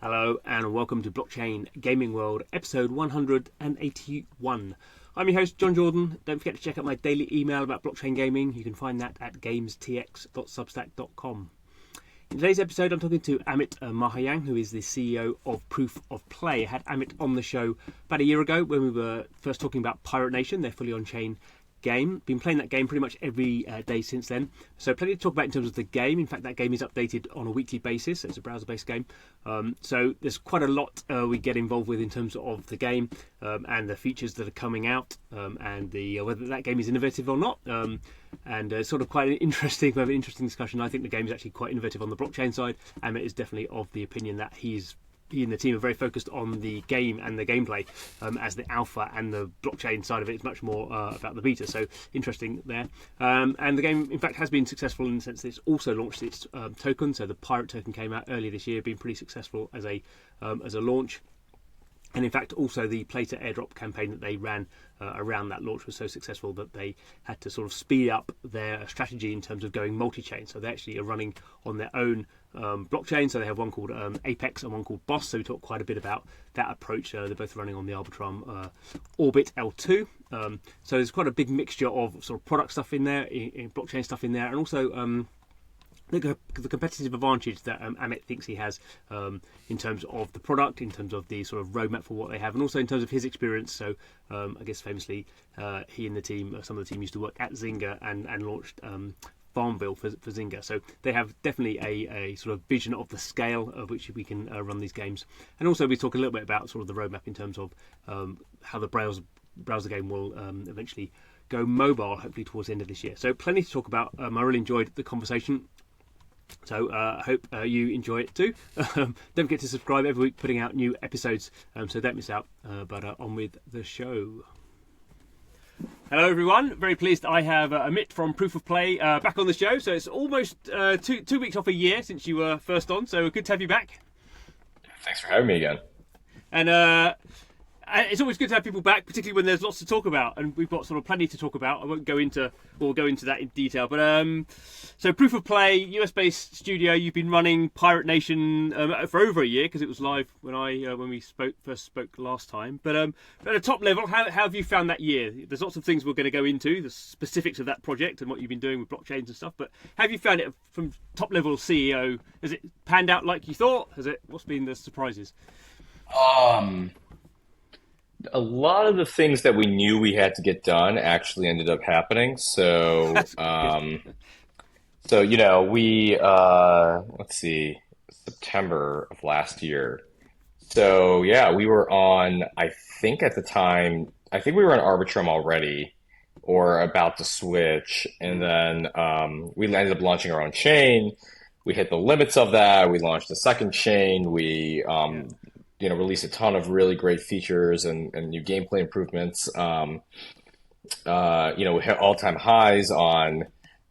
Hello and welcome to Blockchain Gaming World, episode 181. I'm your host, John Jordan. Don't forget to check out my daily email about blockchain gaming. You can find that at gamestx.substack.com. In today's episode, I'm talking to Amitt Mahayang, who is the CEO of Proof of Play. I had Amitt on the show about a year ago when we were first talking about Pirate Nation, their fully on-chain game. Been playing that game pretty much every day since then, so plenty to talk about in terms of the game. In fact, that game is updated on a weekly basis. It's a browser-based game, so there's quite a lot we get involved with in terms of the game and the features that are coming out, and the whether that game is innovative or not, and sort of quite an interesting discussion. I think the game is actually quite innovative on the blockchain side. Amitt is definitely of the opinion that he and the team are very focused on the game and the gameplay, as the alpha, and the blockchain side of it is much more about the beta. So interesting there. And the game, in fact, has been successful in the sense that it's also launched its token. So the Pirate token came out earlier this year, been pretty successful as a launch. And in fact, also the Play to airdrop campaign that they ran around that launch was so successful that they had to sort of speed up their strategy in terms of going multi-chain. So they actually are running on their own blockchain. So they have one called Apex and one called Boss. So we talked quite a bit about that approach. They're both running on the Arbitrum Orbit L2. So there's quite a big mixture of sort of product stuff in there, in blockchain stuff in there, and also the competitive advantage that Amitt thinks he has in terms of the product, in terms of the sort of roadmap for what they have, and also in terms of his experience. So I guess famously he and the team, some of the team used to work at Zynga and launched Farmville for Zynga. So they have definitely a sort of vision of the scale of which we can run these games. And also we talk a little bit about sort of the roadmap in terms of how the browser game will eventually go mobile, hopefully towards the end of this year. So plenty to talk about. I really enjoyed the conversation. So I hope you enjoy it too. Don't forget to subscribe. Every week putting out new episodes, so don't miss out. But on with the show. Hello everyone, very pleased I have Amitt from Proof of Play back on the show. So it's almost two weeks off a year since you were first on, so good to have you back. Thanks for having me again. And it's always good to have people back, particularly when there's lots to talk about, and we've got sort of plenty to talk about. I won't go into that in detail, but so Proof of Play, US-based studio. You've been running Pirate Nation for over a year because it was live when we first spoke last time. But at a top level, how have you found that year? There's lots of things we're going to go into, the specifics of that project and what you've been doing with blockchains and stuff. But how have you found it from top level CEO? Has it panned out like you thought? What's been the surprises? A lot of the things that we knew we had to get done actually ended up happening. So, we let's see, September of last year. So yeah, we were on. I think at the time, we were on Arbitrum already, or about to switch, and then we ended up launching our own chain. We hit the limits of that. We launched a second chain. We released a ton of really great features and new gameplay improvements. We hit all-time highs on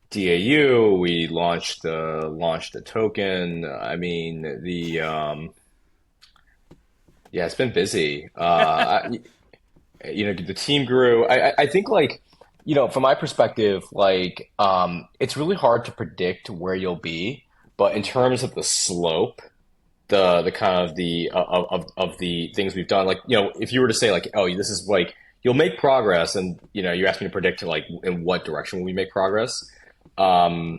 DAU. We launched the token. I mean, it's been busy. The team grew. I think, from my perspective, it's really hard to predict where you'll be, but in terms of the slope, the kind of the things we've done, if you were to say this is you'll make progress, and you asked me to predict in what direction will we make progress. I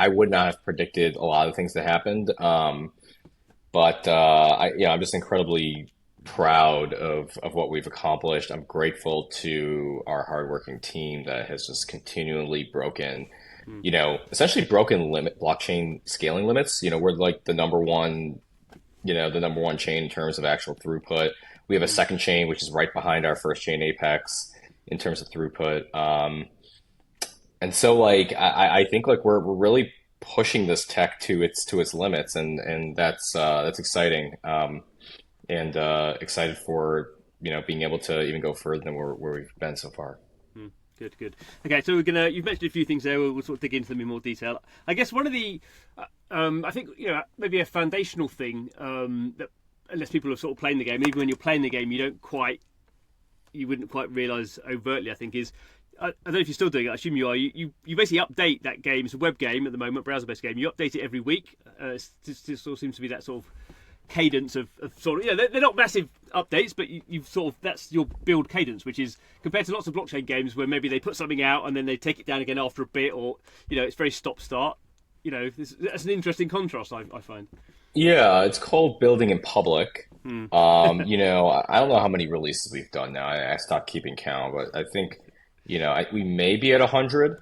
would not have predicted a lot of things that happened, but I'm just incredibly proud of what we've accomplished. I'm grateful to our hardworking team that has just continually essentially broken blockchain scaling limits. We're like the number one chain in terms of actual throughput. We have a second chain, which is right behind our first chain, Apex, in terms of throughput. And so I think we're really pushing this tech to its limits, and that's exciting. And excited for being able to even go further than where we've been so far. Good. Okay, so you've mentioned a few things there. We'll sort of dig into them in more detail. I guess one of the, I think maybe a foundational thing that unless people are sort of playing the game, even when you're playing the game, you wouldn't quite realise overtly, I think, is I don't know if you're still doing it. I assume you are. You basically update that game. It's a web game at the moment, browser-based game. You update it every week. It sort of seems to be that sort of cadence of sort of, they're not massive updates, but you've sort of, that's your build cadence, which is compared to lots of blockchain games where maybe they put something out and then they take it down again after a bit, or it's very stop-start. That's an interesting contrast, I find. Yeah, it's called building in public. I don't know how many releases we've done now. I stopped keeping count, but I think, we may be at 100,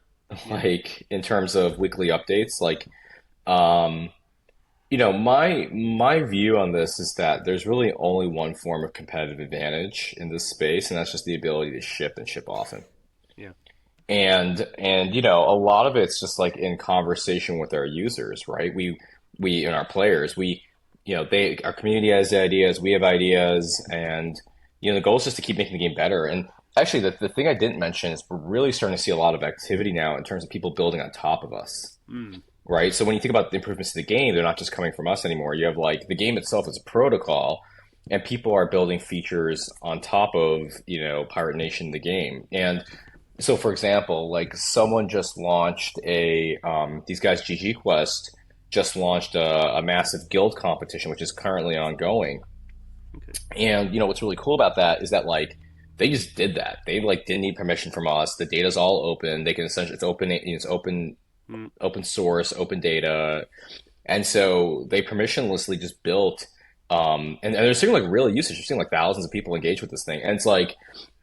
like in terms of weekly updates. Like, my view on this is that there's really only one form of competitive advantage in this space, and that's just the ability to ship and ship often. Yeah. And a lot of it's just like in conversation with our users, right? We and our players, our community has ideas, we have ideas, and the goal is just to keep making the game better. And actually, the thing I didn't mention is we're really starting to see a lot of activity now in terms of people building on top of us. Right? So when you think about the improvements to the game, they're not just coming from us anymore. You have like the game itself is a protocol, and people are building features on top of, Pirate Nation, the game. And so, for example, like someone just launched these guys, GG Quest, just launched a massive guild competition, which is currently ongoing. Okay. And, what's really cool about that is that like they just did that. They like didn't need permission from us. The data's all open. They can essentially, it's open source, open data. And so they permissionlessly just built, and they're seeing like real usage. You're seeing like thousands of people engage with this thing. And it's like,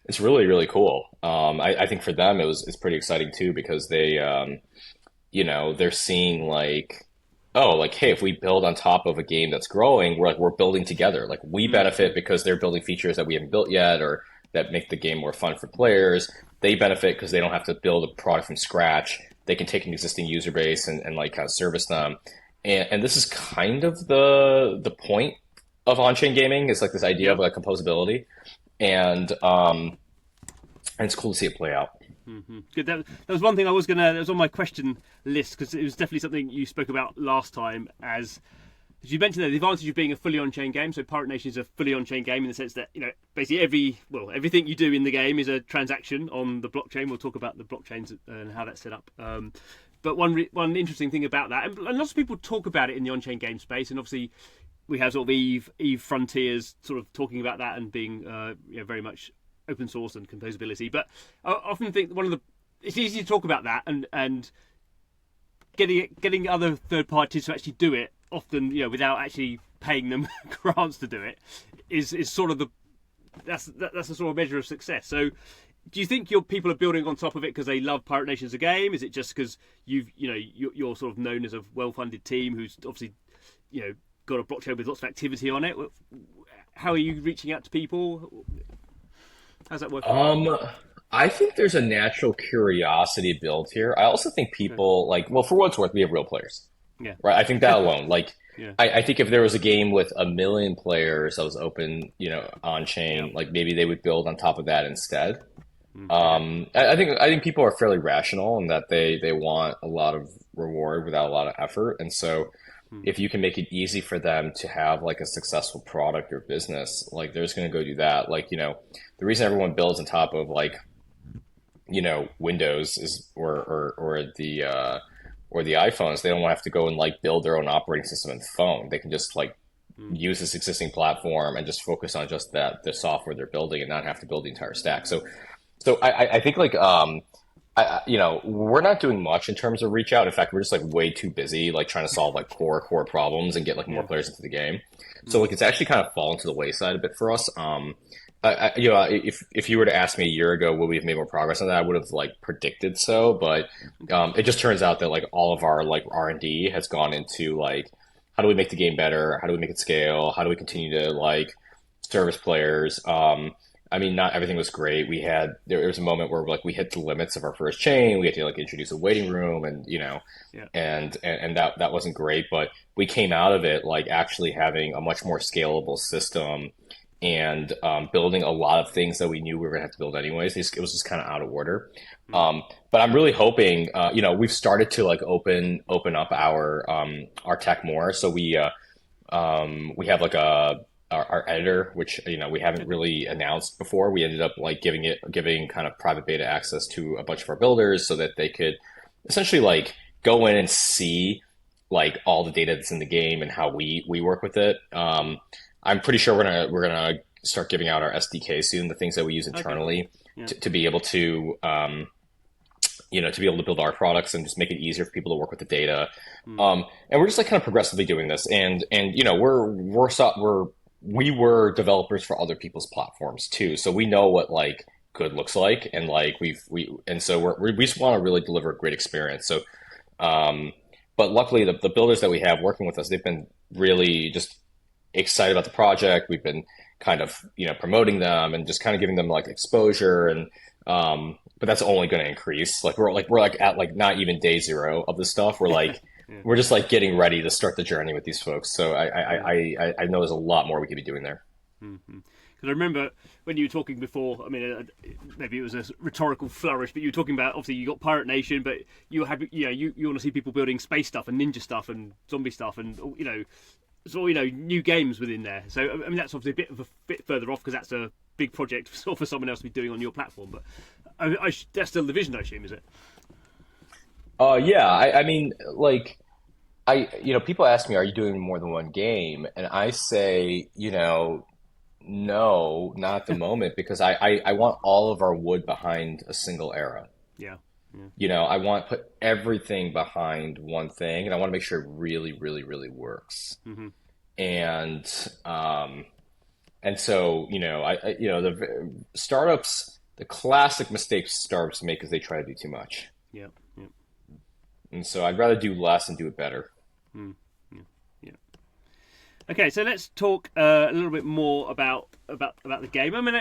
it's really, really cool. I think for them, it's pretty exciting too, because they, they're seeing like, oh, like, hey, if we build on top of a game that's growing, we're building together. Like we benefit because they're building features that we haven't built yet, or that make the game more fun for players. They benefit because they don't have to build a product from scratch. They can take an existing user base and like kind of service them. And this is kind of the point of on-chain gaming. It's like this idea of like composability. And it's cool to see it play out. Good. That was one thing that was on my question list, because it was definitely something you spoke about last time. As you mentioned there, the advantage of being a fully on-chain game. So Pirate Nation is a fully on-chain game in the sense that basically everything you do in the game is a transaction on the blockchain. We'll talk about the blockchains and how that's set up. But one interesting thing about that, and lots of people talk about it in the on-chain game space, and obviously we have sort of Eve Frontiers sort of talking about that and being very much open source and composability. But I often think it's easy to talk about that and getting other third parties to actually do it, often without actually paying them grants to do it, is sort of that's a sort of measure of success. So do you think your people are building on top of it because they love Pirate Nation as a game? Is it just because you're sort of known as a well-funded team who's obviously got a blockchain with lots of activity on it? How are you reaching out to people? How's that working? I think there's a natural curiosity built here. I also think people for what it's worth, we have real players. Yeah. Right. I think that alone, yeah. I think if there was a game with 1 million players that was open, on chain, like maybe they would build on top of that instead. I think people are fairly rational in that they want a lot of reward without a lot of effort. And so if you can make it easy for them to have like a successful product or business, like they're just going to go do that. Like, the reason everyone builds on top of Windows is or the iPhones, they don't want to have to go and like build their own operating system in the phone. They can just like use this existing platform and just focus on just the software they're building and not have to build the entire stack. So I think we're not doing much in terms of reach out. In fact, we're just like way too busy like trying to solve like core problems and get like more players into the game. So like it's actually kind of fallen to the wayside a bit for us. If you were to ask me a year ago, would we have made more progress on that? I would have like predicted so, but it just turns out that like all of our like R&D has gone into like, how do we make the game better? How do we make it scale? How do we continue to like service players? I mean, not everything was great. There was a moment where like we hit the limits of our first chain. We had to like introduce a waiting room, and and that wasn't great. But we came out of it like actually having a much more scalable system and building a lot of things that we knew we were gonna have to build anyways. It was just kind of out of order. But I'm really hoping, we've started to like open up our tech more. So we have like our editor, which we haven't really announced before. We ended up like giving kind of private beta access to a bunch of our builders so that they could essentially like go in and see like all the data that's in the game and how we work with it. I'm pretty sure we're gonna start giving out our SDK soon, the things that we use internally Yeah. to be able to to be able to build our products and just make it easier for people to work with the data. And we're just like kind of progressively doing this. And we were developers for other people's platforms too, so we know what like good looks like, and like we just want to really deliver a great experience. So, but luckily the builders that we have working with us, they've been really just excited about the project. We've been kind of promoting them and just kind of giving them like exposure, and but that's only going to increase. Like we're at like not even day zero of this stuff. We're like Yeah. we're just like getting ready to start the journey with these folks. So I know there's a lot more we could be doing there. Because I remember when you were talking before, I mean, maybe it was a rhetorical flourish, but you were talking about, obviously you got Pirate Nation, but you want to see people building space stuff and ninja stuff and zombie stuff and new games within there. So I mean, that's obviously a bit further off because that's a big project for someone else to be doing on your platform. But that's still the vision, I assume, is it? Yeah, I mean, like, people ask me, are you doing more than one game? And I say, no, not at the moment, because I want all of our wood behind a single era. Yeah. Yeah. I want to put everything behind one thing, and I want to make sure it really, really, really works. And so, the startups, the classic mistakes startups make is they try to do too much. Yeah. Yeah. And so I'd rather do less and do it better. Yeah. Okay, so let's talk a little bit more about the game. I mean,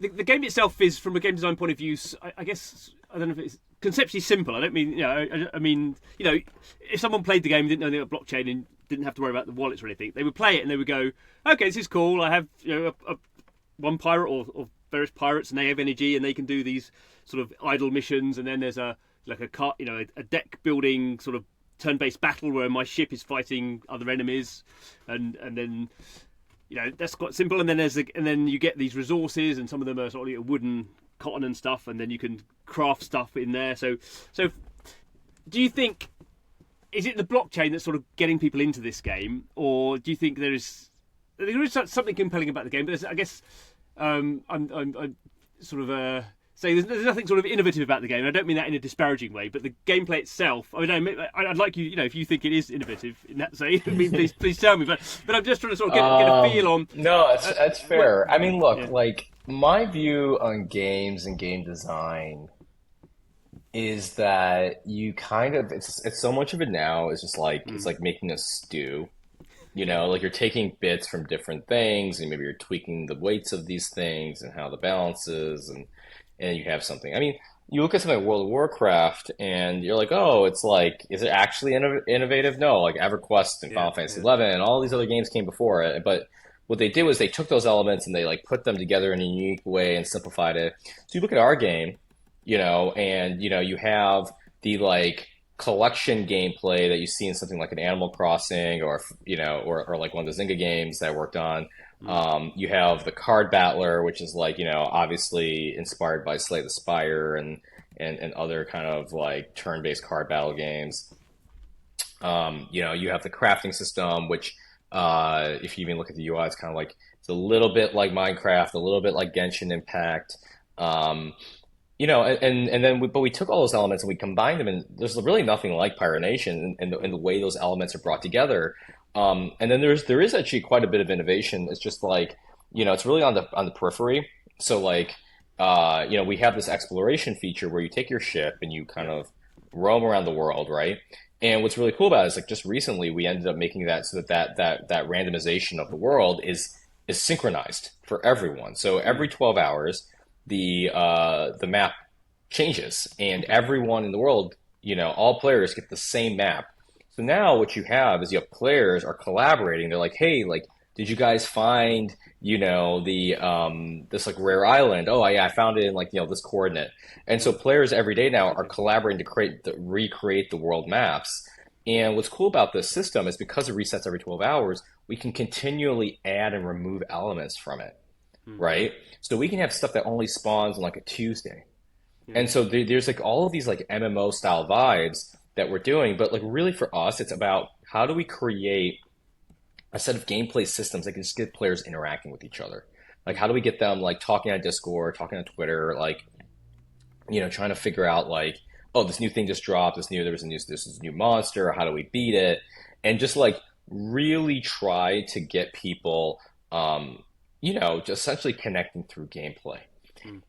the game itself is, from a game design point of view, I guess, I don't know if it's conceptually simple. I don't mean, I mean, if someone played the game and didn't know they were blockchain and didn't have to worry about the wallets or anything, they would play it and they would go, okay, this is cool. I have, one pirate or various pirates, and they have energy and they can do these sort of idle missions, and then there's a deck building sort of turn-based battle where my ship is fighting other enemies, and then that's quite simple. And then and then you get these resources, and some of them are sort of wooden, cotton and stuff, and then you can craft stuff in there. So do you think, is it the blockchain that's sort of getting people into this game, or do you think there is something compelling about the game? But I guess I'm sort of say there's nothing sort of innovative about the game. I don't mean that in a disparaging way, but the gameplay itself. I mean, I'd like you, if you think it is innovative in that say, I mean, please tell me. But I'm just trying to sort of get a feel on. No, that's fair. I mean, look, like my view on games and game design is that you kind of it's so much of it now is just like it's like making a stew. Like you're taking bits from different things, and maybe you're tweaking the weights of these things and how the balance is, and you have something. I mean, you look at something like World of Warcraft, and you're like, oh, it's like, is it actually innovative? No, like EverQuest and Final Fantasy 11 and all these other games came before it. But what they did was they took those elements and they like put them together in a unique way and simplified it. So you look at our game, and you have the like collection gameplay that you see in something like an Animal Crossing or like one of the Zynga games that I worked on. You have the card battler, which is like, obviously inspired by Slay the Spire and other kind of like turn-based card battle games. You have the crafting system, which if you even look at the UI, it's kind of like, it's a little bit like Minecraft, a little bit like Genshin Impact. But we took all those elements and we combined them, and there's really nothing like Pirate Nation in the way those elements are brought together. And then there is actually quite a bit of innovation. It's just like, it's really on the periphery. So like, we have this exploration feature where you take your ship and you kind of roam around the world, right? And what's really cool about it is like just recently we ended up making that so that randomization of the world is synchronized for everyone. So every 12 hours, the map changes, and everyone in the world, all players get the same map. So now what you have is you have players are collaborating. They're like, hey, like, did you guys find, the this like rare island? Oh yeah, I found it in like, this coordinate. And so players every day now are collaborating to recreate the world maps. And what's cool about this system is because it resets every 12 hours, we can continually add and remove elements from it, Mm. right? So we can have stuff that only spawns on like a Tuesday. Yeah. And so there's like all of these like MMO style vibes that we're doing, but like really for us, it's about how do we create a set of gameplay systems that can just get players interacting with each other. Like how do we get them like talking on Discord, talking on Twitter, like trying to figure out like, oh, this new thing just dropped, this is a new monster, how do we beat it? And just like really try to get people just essentially connecting through gameplay. Mm.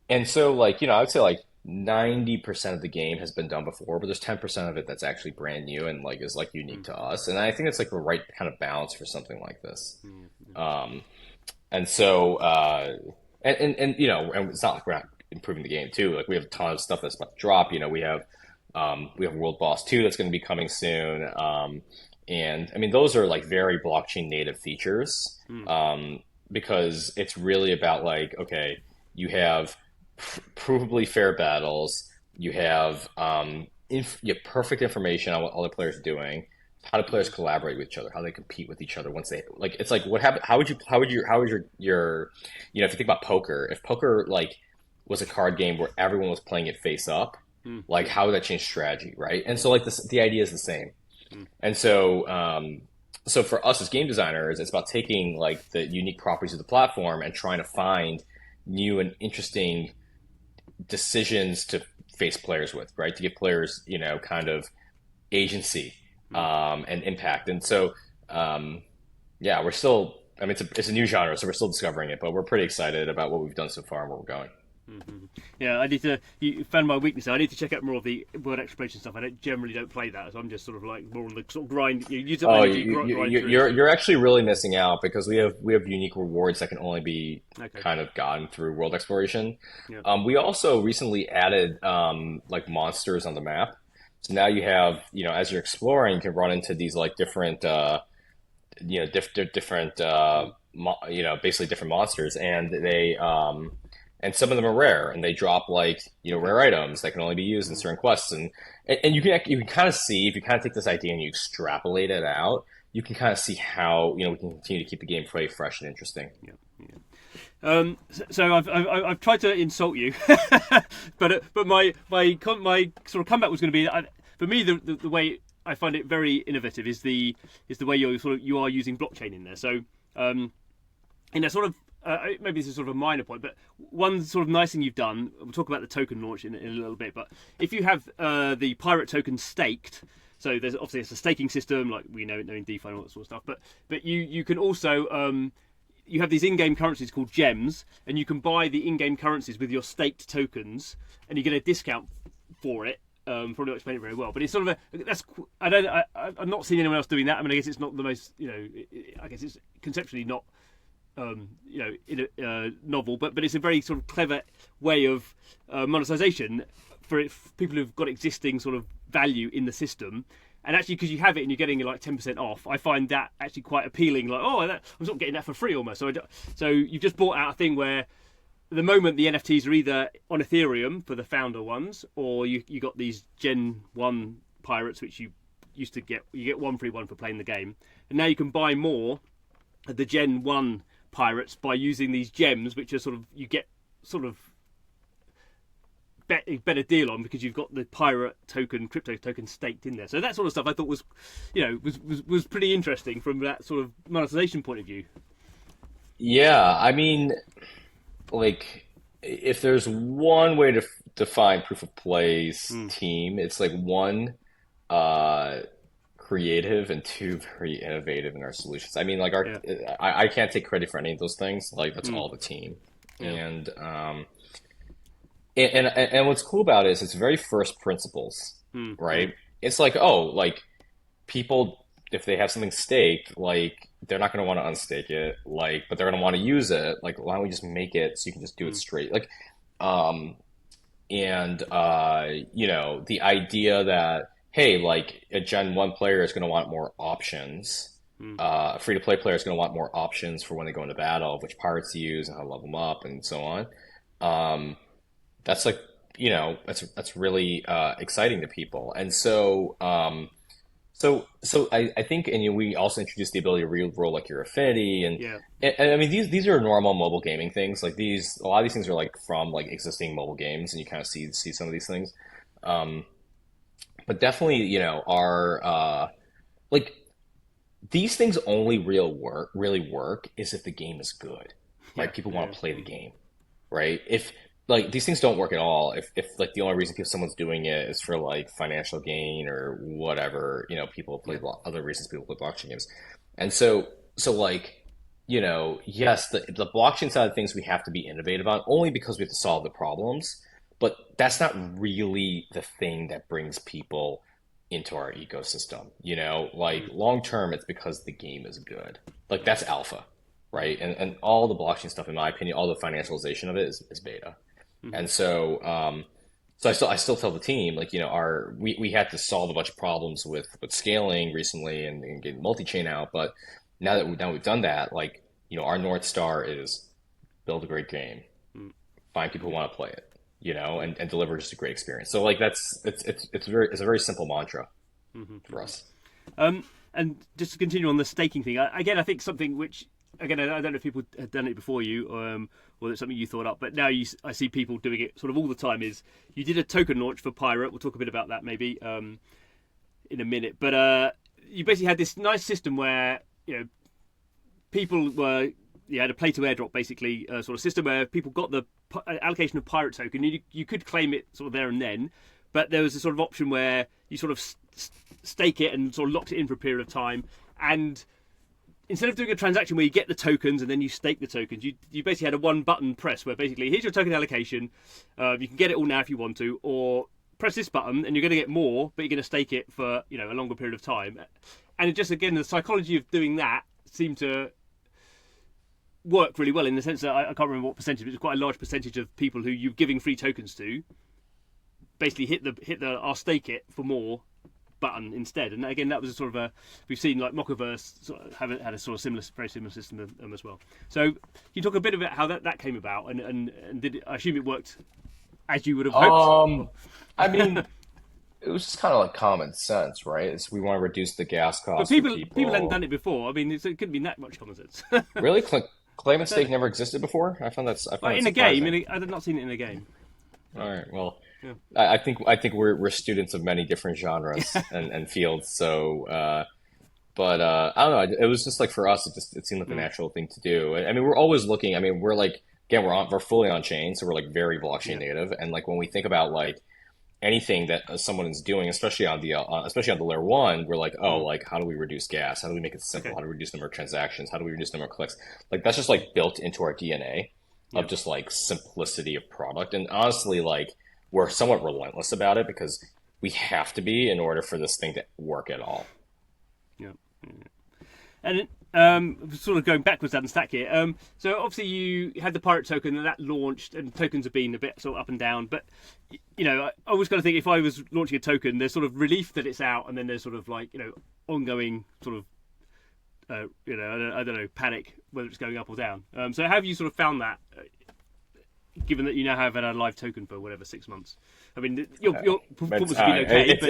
And so like, I would say like 90% of the game has been done before, but there's 10% of it that's actually brand new and like is like unique Mm. to us. And I think it's like the right kind of balance for something like this. Mm. Um, and so and it's not like we're not improving the game too. Like we have a ton of stuff that's about to drop. We have World Boss 2 that's going to be coming soon. And I mean those are like very blockchain native features. Mm. Because it's really about like, okay, you have provably fair battles, you have you have perfect information on what other players are doing, how do players collaborate with each other, how they compete with each other once they like. It's like what happened? How would your if you think about poker, if poker like was a card game where everyone was playing it face up, Mm. like how would that change strategy, right? And so like the idea is the same. Mm. And so for us as game designers, it's about taking like the unique properties of the platform and trying to find new and interesting decisions to face players with, right? To give players, kind of agency and impact. And so, yeah, we're still, I mean, it's a new genre, so we're still discovering it, but we're pretty excited about what we've done so far and where we're going. Mm-hmm. Yeah, I need to. You found my weakness. I need to check out more of the word exploration stuff. I generally don't play that, so I'm just sort of like more on the sort of grind. You use up Oh, energy, grind through. you're actually really missing out because we have unique rewards that can only be Okay. kind of gotten through world exploration. Yeah. We also recently added like monsters on the map. So now you have, as you're exploring, you can run into these like different, different, basically different monsters, and and some of them are rare, and they drop like rare items that can only be used in certain quests, and you can kind of see if you kind of take this idea and you extrapolate it out, you can kind of see how we can continue to keep the game very fresh and interesting. Yeah. Yeah. So I've tried to insult you, but my sort of comeback was going to be for me the way I find it very innovative is the way you are using blockchain in there. So in a sort of maybe this is sort of a minor point, but one sort of nice thing you've done, we'll talk about the token launch in a little bit, but if you have the pirate token staked, so there's obviously it's a staking system like we know in DeFi and all that sort of stuff, but you can also you have these in-game currencies called gems, and you can buy the in-game currencies with your staked tokens, and you get a discount for it. Probably not explain it very well, but it's sort of I've not seen anyone else doing that. I mean, I guess it's not the most I guess it's conceptually not novel, but it's a very sort of clever way of monetization for people who've got existing sort of value in the system. And actually, because you have it and you're getting like 10% off, I find that actually quite appealing. Like, I'm sort of getting that for free almost. So you've just bought out a thing where, at the moment, the NFTs are either on Ethereum for the founder ones, or you got these Gen 1 pirates, which you used to get. You get one free one for playing the game, and now you can buy more of the Gen 1 pirates by using these gems, which are sort of you get sort of better deal on because you've got the pirate token, crypto token staked in there. So that sort of stuff I thought was was pretty interesting from that sort of monetization point of view. Yeah, I mean, like if there's one way to define proof of plays team, it's like one creative and two very innovative in our solutions. I mean, like I can't take credit for any of those things. Like that's all the team. Yeah. And what's cool about it is it's very first principles, right? It's like, like people, if they have something staked, like they're not going to want to unstake it, like, but they're going to want to use it. Like, why don't we just make it so you can just do it straight? Like, the idea that, hey, like a Gen 1 player is going to want more options. A free-to-play player is going to want more options for when they go into battle, which pirates to use and how to level them up and so on. That's like that's really exciting to people. And so I think, and we also introduced the ability to re-roll like your affinity, Yeah. and I mean these are normal mobile gaming things. Like a lot of these things are like from like existing mobile games, and you kind of see some of these things. Um, but definitely, are like these things only really work is if the game is good, Yeah. right? People Yeah. want to play the game, right? If like these things don't work at all, if like the only reason someone's doing it is for like financial gain or whatever, people play Yeah. other reasons people play blockchain games, and so like yes, the blockchain side of things we have to be innovative on only because we have to solve the problems, but that's not really the thing that brings people into our ecosystem. Like Mm. long term, it's because the game is good. Like that's alpha, right? And all the blockchain stuff, in my opinion, all the financialization of it is beta. Mm-hmm. And so I still tell the team like we had to solve a bunch of problems with scaling recently and getting multi-chain out, but now we've done that, like our North Star is build a great game, Mm. find people who Yeah. want to play it, Yeah. and deliver just a great experience. So like it's a very simple mantra Mm-hmm. for Mm-hmm. us. And just to continue on the staking thing, again, I think something which, again, I don't know if people had done it before you, or it's something you thought up, but now I see people doing it sort of all the time. Is you did a token launch for Pirate? We'll talk a bit about that maybe in a minute. But you basically had this nice system where people were you had a play to airdrop basically sort of system where people got the allocation of Pirate token. You could claim it sort of there and then, but there was a sort of option where you sort of stake it and sort of locked it in for a period of time. And instead of doing a transaction where you get the tokens and then you stake the tokens, you basically had a one button press where basically here's your token allocation. You can get it all now if you want to, or press this button and you're going to get more, but you're going to stake it for a longer period of time. And it just, again, the psychology of doing that seemed to work really well in the sense that I can't remember what percentage, but it's quite a large percentage of people who you're giving free tokens to basically hit the I'll stake it for more button instead. And again, that was a sort of we've seen like Mockaverse sort of had a sort of very similar system as well. So can you talk a bit about how that came about, and I assume it worked as you would have hoped? I mean, it was just kind of like common sense, right? We want to reduce the gas But costs for people hadn't done people. it before. I mean, it couldn't be that much common sense. Really, claim and I don't stake know. never existed before. I find Like that in a game, surprising. I've not seen it in a game. All right, well, Yeah. I think we're students of many different genres and fields. So, but I don't know. It was just like for us, it seemed like the Mm. natural thing to do. I mean, we're always looking. I mean, we're like again, we're fully on chain, so we're like very blockchain Yeah. native. And like when we think about like anything that someone is doing, especially on the layer one, we're like, oh, Mm. like how do we reduce gas? How do we make it simple? Okay. How do we reduce the number of transactions? How do we reduce the number of clicks? Like that's just like built into our DNA Yeah. of just like simplicity of product. And honestly, like we're somewhat relentless about it because we have to be in order for this thing to work at all. Yeah. And sort of going backwards down the stack here. So obviously you had the pirate token and that launched, and tokens have been a bit sort of up and down. But I always got to think if I was launching a token, there's sort of relief that it's out, and then there's sort of like ongoing sort of I don't know, panic whether it's going up or down. So how have you sort of found that? Given that you now have had a live token for whatever 6 months, I mean your performance has been okay, but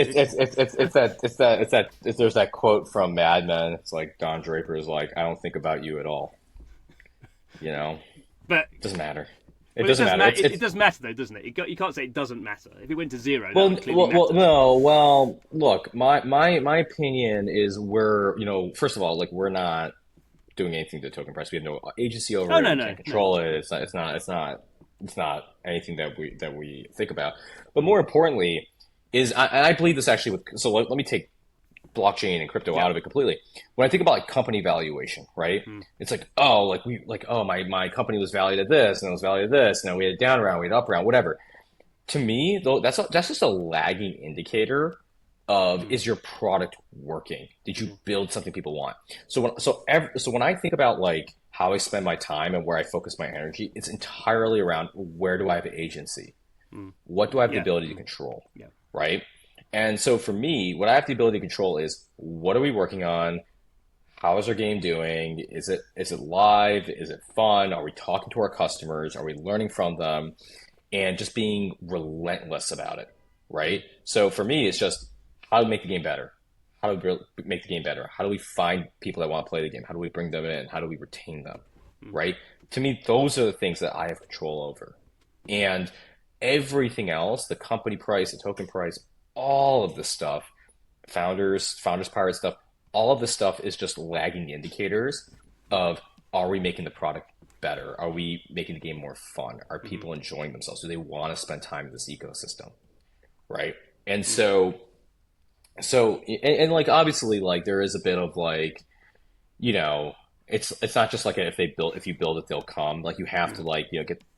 There's that quote from Mad Men. It's like Don Draper is like, I don't think about you at all. You know, but it doesn't matter. It well, it doesn't does matter. matter. It does matter though, doesn't it? You can't say it doesn't matter. If it went to zero, that Well, would clearly matter. no. Well, look, my opinion is first of all, like we're not doing anything to the token price. We have no agency over Oh it. no, We no, can't no. control it. It's not anything that we think about. But more importantly, and I believe this actually with. So let me take blockchain and crypto Yeah. out of it completely. When I think about like company valuation, right? Hmm. It's like, oh, my company was valued at this and it was valued at this, and then we had a down round, we had an up round, whatever. To me, though, that's just a lagging indicator of is your product working? Did you build something people want? So when I think about like how I spend my time and where I focus my energy, it's entirely around where do I have agency? Hmm. What do I have the Yeah. ability to control? Yeah. Right? And so for me, what I have the ability to control is what are we working on? How is our game doing? Is it live? Is it fun? Are we talking to our customers? Are we learning from them? and just being relentless about it, right? So for me, it's just how do we make the game better? How do we make the game better? How do we find people that want to play the game? How do we bring them in? How do we retain them, right? To me, those are the things that I have control over. And everything else, the company price, the token price, all of the stuff, founders pirate stuff, all of this stuff is just lagging indicators of, are we making the product better? Are we making the game more fun? Are people enjoying themselves? Do they want to spend time in this ecosystem? Right. And so like obviously like there is a bit of like, you know, it's not just like if you build it, they'll come. Like you have to like,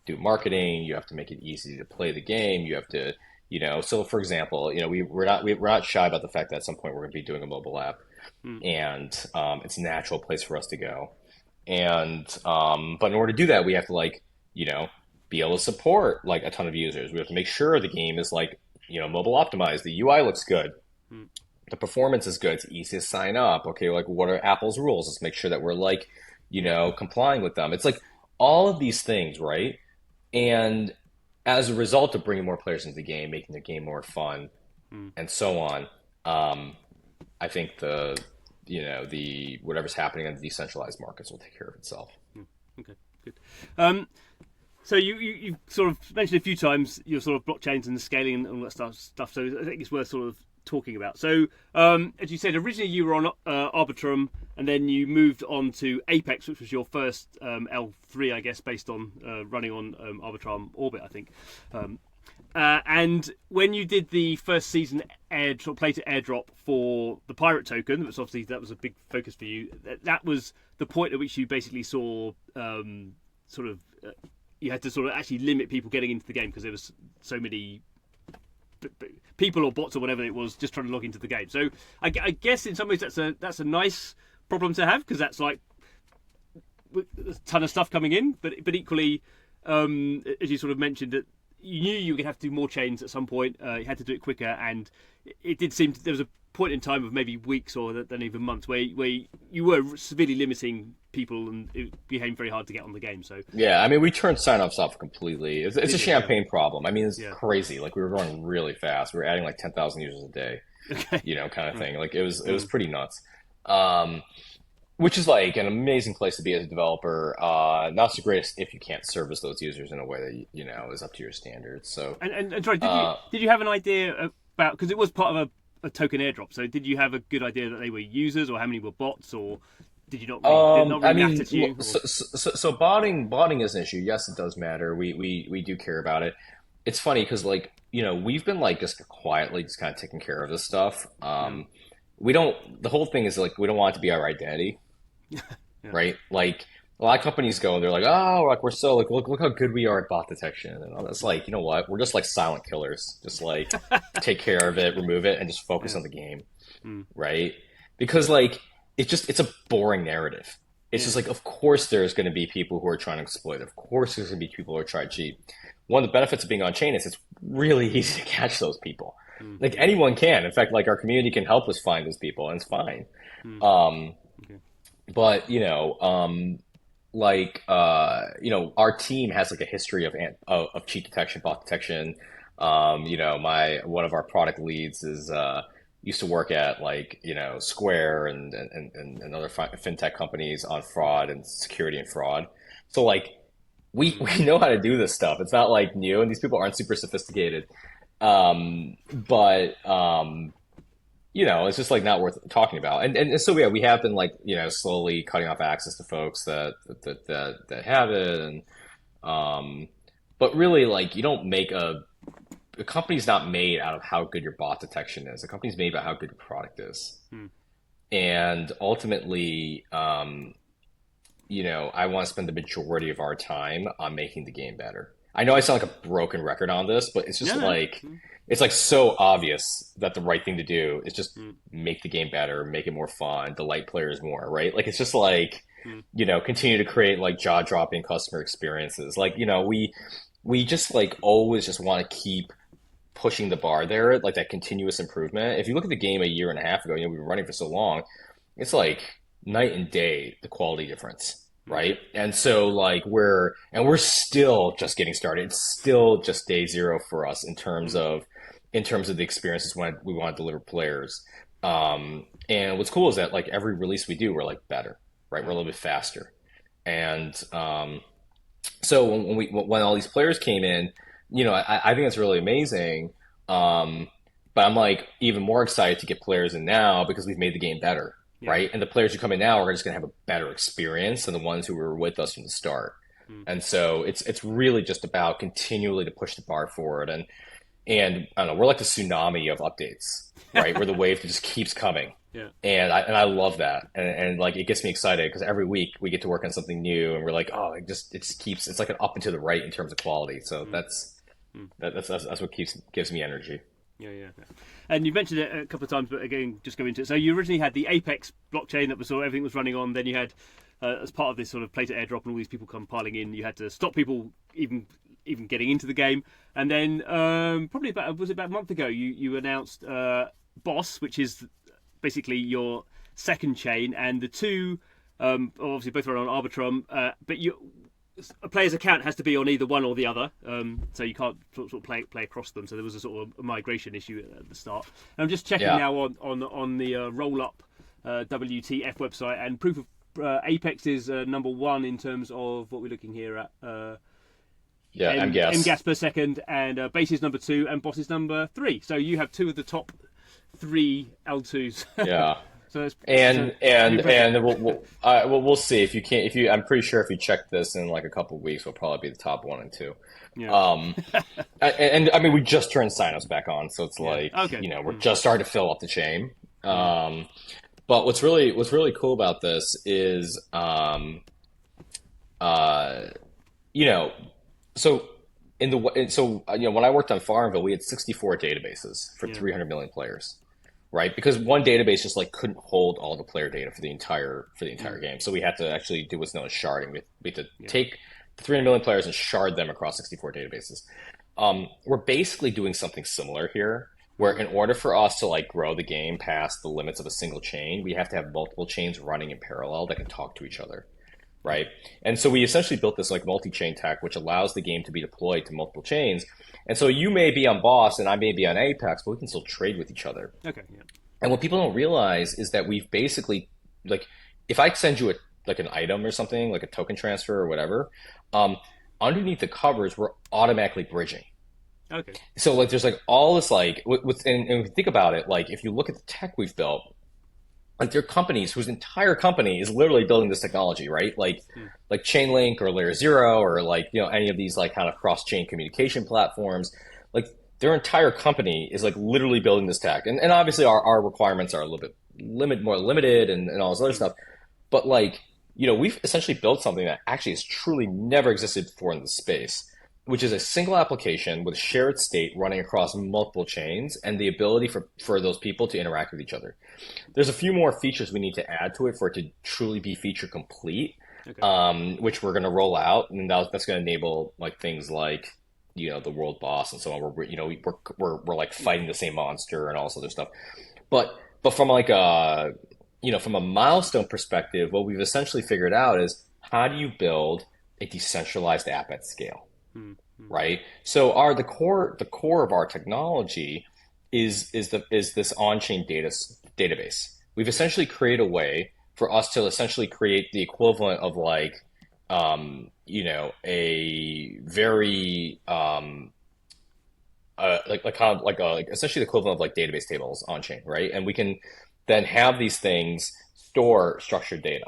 do marketing, you have to make it easy to play the game, you have to, so for example, we're not shy about the fact that at some point we're gonna be doing a mobile app, and it's a natural place for us to go. And but in order to do that, we have to like, be able to support like a ton of users. We have to make sure the game is like, mobile optimized, the UI looks good, the performance is good, it's easy to sign up. Okay, like what are Apple's rules? Let's make sure that we're like, complying with them. It's like all of these things, right? And as a result of bringing more players into the game, making the game more fun, and so on, I think the whatever's happening in the decentralized markets will take care of itself. Okay, good. So you sort of mentioned a few times your sort of blockchains and the scaling and all that stuff. So I think it's worth sort of talking about. So as you said, originally you were on Arbitrum, and then you moved on to Apex, which was your first L3, I guess, based on running on Arbitrum Orbit, I think. And when you did the first season play to airdrop for the pirate token, which obviously that was a big focus for you, that was the point at which you basically saw you had to sort of actually limit people getting into the game because there was so many people or bots or whatever it was just trying to log into the game. So I guess in some ways that's a nice problem to have, because that's like a ton of stuff coming in, but equally, as you sort of mentioned, that you knew you would have to do more chains at some point. You had to do it quicker, and it did seem there was a point in time of maybe weeks or then even months where you were severely limiting people, and it became very hard to get on the game. So yeah, I mean, we turned sign-offs off completely. It's a champagne problem. I mean, it's crazy. Like we were growing really fast. We were adding like 10,000 users a day, kind of thing. Like it was pretty nuts. Which is like an amazing place to be as a developer. Not so great if you can't service those users in a way that is up to your standards. So and sorry, did you have an idea about, because it was part of a token airdrop? So did you have a good idea that they were users, or how many were bots, or did you not really matter to you? So botting is an issue. Yes, it does matter. We do care about it. It's funny because like we've been like just quietly just kind of taking care of this stuff. We don't. The whole thing is like we don't want it to be our identity. Right? Like a lot of companies go and they're like, oh, like we're so like look how good we are at bot detection, and all that's like, you know what? We're just like silent killers. Just like take care of it, remove it, and just focus on the game. Right? Because like it's a boring narrative. It's just like, of course there's going to be people who are trying to exploit it. Of course there's going to be people who are trying to cheat. One of the benefits of being on chain is it's really easy to catch those people. Like anyone can. In fact, like our community can help us find those people, and it's fine. But our team has like a history of cheat detection, bot detection. One of our product leads is used to work at like Square and other fintech companies on fraud and security and fraud. So like we know how to do this stuff. It's not like new, and these people aren't super sophisticated. It's just like not worth talking about. And so yeah, we have been like, slowly cutting off access to folks that have it. And, but really like, you don't make a company's not made out of how good your bot detection is. A company's made about how good your product is. And ultimately, I want to spend the majority of our time on making the game better. I know I sound like a broken record on this, but it's just it's like so obvious that the right thing to do is just make the game better, make it more fun, delight players more, right? Like it's just like, continue to create like jaw-dropping customer experiences. Like, we just like always just want to keep pushing the bar there, like that continuous improvement. If you look at the game a year and a half ago, we've been running for so long, it's like night and day, the quality difference. right? And so like we're still just getting started. It's still just day zero for us Mm. in terms of the experiences when we want to deliver players. And what's cool is that like every release we do, we're like better, right? We're a Mm. little bit faster. And so when all these players came in, I think it's really amazing. Um, but I'm like even more excited to get players in now because we've made the game better, Yeah. right? And the players who come in now are just going to have a better experience than the ones who were with us from the start. Mm. And so it's really just about continually to push the bar forward. And I don't know, we're like the tsunami of updates, right? Where the wave just keeps coming. Yeah. And I love that. And like it gets me excited because every week we get to work on something new and we're like, oh, it just keeps it's like an up and to the right in terms of quality. So Mm. that's Mm. that's what gives me energy. Yeah, yeah, yeah. And you mentioned it a couple of times, but again, just go into it. So you originally had the Apex blockchain that was sort of everything was running on. Then you had, as part of this sort of play to airdrop and all these people come piling in, you had to stop people even getting into the game. And then probably about a month ago, you announced Boss, which is basically your second chain, and the two obviously both run on Arbitrum, but a player's account has to be on either one or the other, so you can't sort of play across them. So there was a sort of a migration issue at the start. And I'm just checking Yeah. now on the roll up WTF website, and proof of Apex is number one in terms of what we're looking here at. Yeah, I'm guess. MGAS per second, and base is number two, and boss is number three. So you have two of the top three L2s. Yeah. So it's And we'll see if you can't if you I'm pretty sure if you check this in like a couple of weeks we'll probably be the top one and two. yeah, Um, and I mean we just turned signups back on, so it's yeah. like Okay. we're just starting to fill up the chain. Mm. But what's really cool about this is uh, you know so when I worked on Farmville we had 64 databases for Yeah. 300 million players, right? Because one database just like couldn't hold all the player data for the entire Mm. game. So we had to actually do what's known as sharding. We had to Yeah. take the 300 million players and shard them across 64 databases. We're basically doing something similar here, where Mm. in order for us to like grow the game past the limits of a single chain, we have to have multiple chains running in parallel that can talk to each other, right? And so we essentially built this like multi-chain tech, which allows the game to be deployed to multiple chains. And so you may be on Boss and I may be on Apex, but we can still trade with each other. Okay. Yeah. And what people don't realize is that we've basically like if I send you like an item or something, like a token transfer or whatever, um, underneath the covers, we're automatically bridging. Okay. So like there's like all this like and if you think about it, like if you look at the tech we've built, like there are companies whose entire company is literally building this technology, right? Mm. Like Chainlink or Layer Zero or like any of these like kind of cross-chain communication platforms, like their entire company is like literally building this tech. And obviously our requirements are a little bit more limited and all this other Mm. stuff. But like, we've essentially built something that actually has truly never existed before in the space, which is a single application with shared state running across multiple chains and the ability for those people to interact with each other. There's a few more features we need to add to it for it to truly be feature complete, Okay. which we're going to roll out, and that's going to enable like things like the world boss and so on. We're like Yeah. fighting the same monster and all this other stuff. But from like from a milestone perspective, what we've essentially figured out is how do you build a decentralized app at scale, Mm. Mm. right? So the core of our technology is this on-chain database. We've essentially created a way for us to essentially create the equivalent of like a very like kind of like essentially the equivalent of like database tables on chain, right? And we can then have these things store structured data.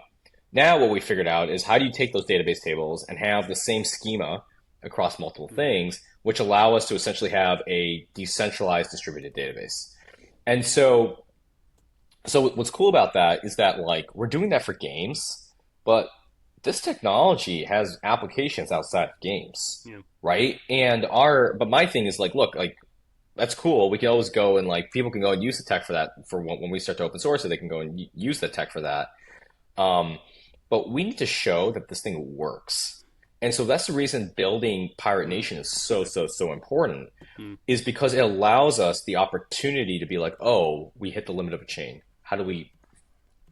Now what we figured out is how do you take those database tables and have the same schema across multiple Mm. things, which allow us to essentially have a decentralized distributed database. And so what's cool about that is that like we're doing that for games, but this technology has applications outside of games, Yeah. right? But my thing is like, look, like that's cool. We can always go and like people can go and use the tech for that for when we start to open source it, they can go and use the tech for that. Um, but we need to show that this thing works. And so that's the reason building Pirate Mm. Nation is so important Mm. is because it allows us the opportunity to be like, oh, we hit the limit of a chain. How do we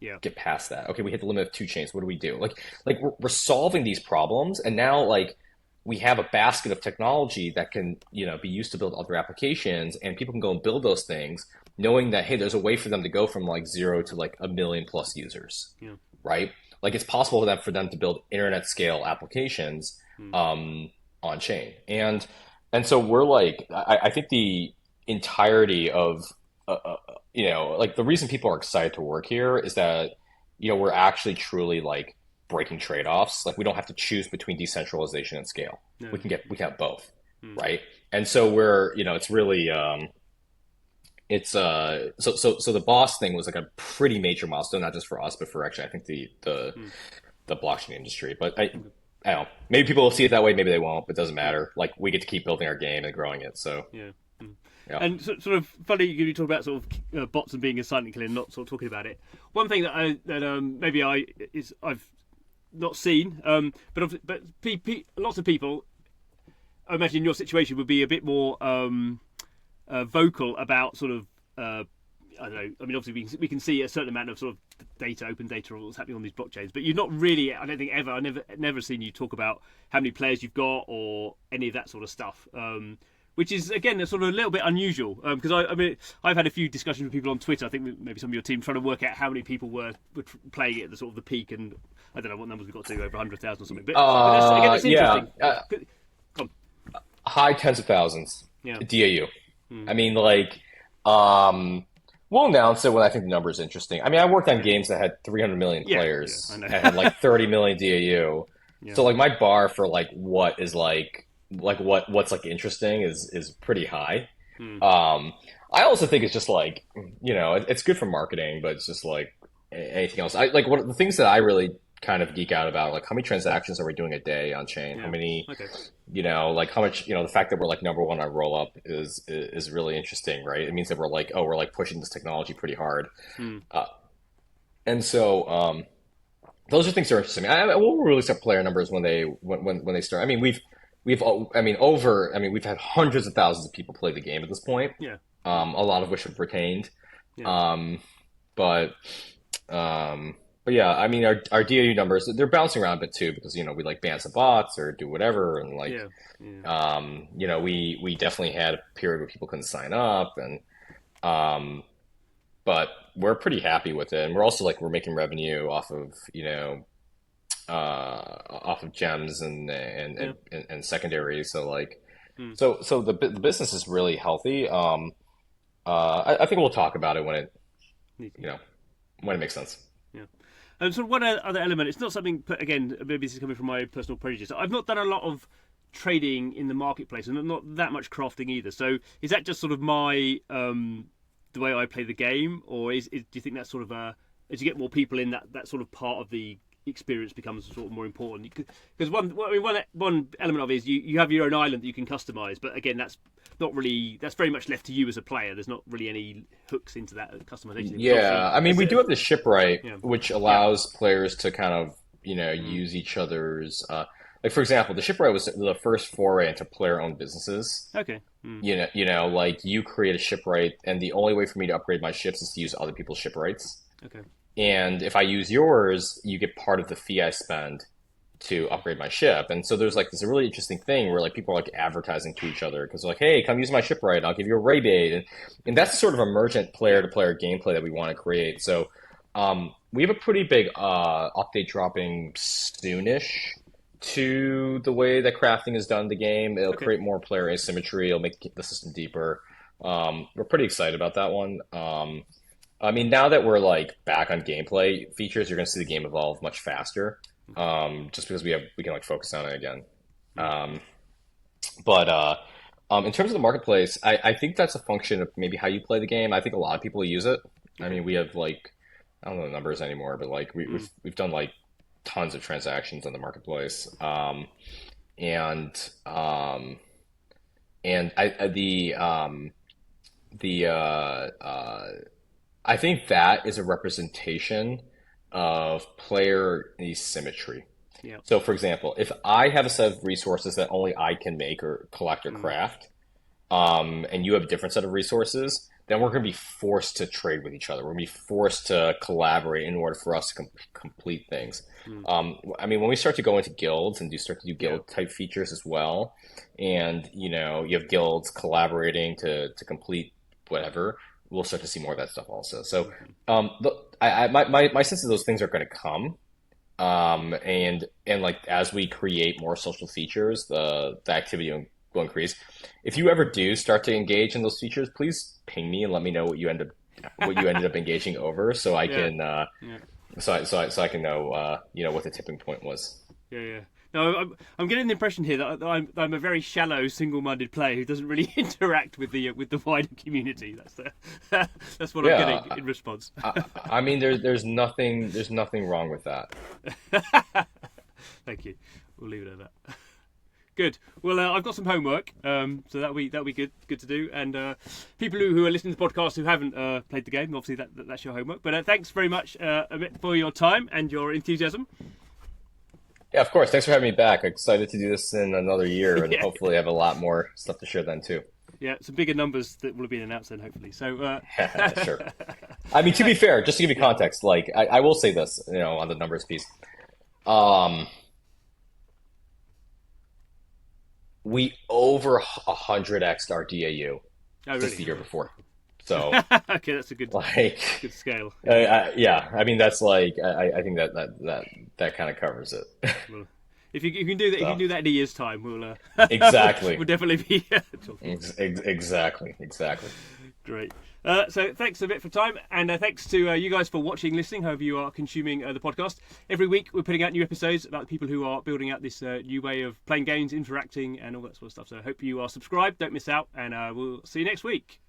Yeah. get past that. Okay, we hit the limit of two chains. What do we do? Like we're solving these problems, and now like we have a basket of technology that can, be used to build other applications, and people can go and build those things, knowing that hey, there's a way for them to go from like 0 to like 1 million plus users, Yeah. right? Like it's possible for them to build internet scale applications on chain, and so we're like, I think the entirety of like the reason people are excited to work here is that we're actually truly like breaking trade-offs. Like we don't have to choose between decentralization and scale. No. We can have both, right? And so we're it's really it's so the boss thing was like a pretty major milestone, not just for us but for actually I think the blockchain industry. But I don't know, maybe people will see it that way, maybe they won't, but it doesn't matter. Like we get to keep building our game and growing it. So Yeah. yeah. And sort of funny, you talk about sort of bots and being a silent killer and not sort of talking about it. One thing that I've not seen, but lots of people, I imagine in your situation, would be a bit more vocal about sort of I don't know. I mean, obviously we can see a certain amount of sort of data, open data, what's happening on these blockchains. But you've not really, I don't think ever, I've never seen you talk about how many players you've got or any of that sort of stuff. Which is again sort of a little bit unusual because I mean I've had a few discussions with people on Twitter. I think maybe some of your team trying to work out how many people were playing it at the sort of the peak, and I don't know what numbers we got to, over 100,000 or something. But that's interesting. Come on. High tens of thousands. Yeah. DAU. I mean, like, we'll announce it when I think the number is interesting. I mean, I worked on games that had 300 million players I know. and had like 30 million DAU. Yeah. So like my bar for like what is what's like interesting is pretty high. I also think it's just like, it's good for marketing, but it's just like anything else. I like what the things that I really kind of geek out about, like how many transactions are we doing a day on chain? How many, like how much, the fact that we're like number one on roll up is really interesting, right? It means that we're like pushing this technology pretty hard. And so, those are things that are interesting. We'll release our player numbers when they start. I mean, we've had hundreds of thousands of people play the game at this point. Yeah. A lot of which have retained. Yeah. But yeah, I mean, our DAU numbers, they're bouncing around a bit too because, we like ban some bots or do whatever. And like, we definitely had a period where people couldn't sign up but we're pretty happy with it. And we're also like, we're making revenue off of, off of gems and secondary. So like, so the business is really healthy. I think we'll talk about it when it makes sense. Yeah. And so one other element, it's not something, again, maybe this is coming from my personal prejudice. I've not done a lot of trading in the marketplace and not that much crafting either. So is that just sort of my, the way I play the game? Or do you think that's sort of as you get more people in, that sort of part of the experience becomes sort of more important? Because one element of it is you have your own island that you can customize, but again, that's very much left to you as a player. There's not really any hooks into that customization. Yeah, I mean, we do have the shipwright, which allows players to kind of use each other's like, for example, the shipwright was the first foray into player-owned businesses. Okay. Like you create a shipwright, and the only way for me to upgrade my ships is to use other people's shipwrights. Okay. And if I use yours, you get part of the fee I spend to upgrade my ship. And so there's like this really interesting thing where like people are like advertising to each other because they're like, hey, come use my shipwright, I'll give you a rebate. And that's sort of emergent player-to-player gameplay that we want to create. So we have a pretty big update dropping soonish to the way that crafting is done in the game. It'll create more player asymmetry. It'll make the system deeper. We're pretty excited about that one. I mean, now that we're like back on gameplay features, you're going to see the game evolve much faster, just because we can like focus on it again. But in terms of the marketplace, I think that's a function of maybe how you play the game. I think a lot of people use it. I mean, we have like, I don't know the numbers anymore, but like we've done like tons of transactions on the marketplace, I think that is a representation of player asymmetry. Yeah. So, for example, if I have a set of resources that only I can make or collect or craft, and you have a different set of resources, then we're going to be forced to trade with each other. We're going to be forced to collaborate in order for us to complete things. I mean, when we start to go into guilds and start to do guild type features as well, and you have guilds collaborating to complete whatever, we'll start to see more of that stuff also. So, my sense of those things are going to come. And like as we create more social features, the activity will increase. If you ever do start to engage in those features, please ping me and let me know what you ended up engaging over, so I can so I can know what the tipping point was. Yeah. No, I'm getting the impression here that I'm a very shallow, single-minded player who doesn't really interact with the wider community. That's what I'm getting in response. I mean, there's nothing wrong with that. Thank you. We'll leave it at that. Good. Well, I've got some homework, so that'll be good to do. And people who are listening to the podcast who haven't played the game, obviously that's your homework. But thanks very much, Amitt, for your time and your enthusiasm. Yeah, of course. Thanks for having me back. Excited to do this in another year, and hopefully have a lot more stuff to share then too. Yeah, some bigger numbers that will have been announced then, hopefully. So sure. I mean, to be fair, just to give you context, like I will say this, on the numbers piece. We over 100x'd our DAU just the year before. So okay, that's a good scale. Yeah, I mean that's like I think that kind of covers it. Well, if you can do that, if you can do that in a year's time, we'll exactly. we'll definitely be talking. Exactly. Great. So thanks a bit for time, and thanks to you guys for watching, listening, however you are consuming the podcast. Every week we're putting out new episodes about the people who are building out this new way of playing games, interacting, and all that sort of stuff. So I hope you are subscribed, don't miss out, and we'll see you next week.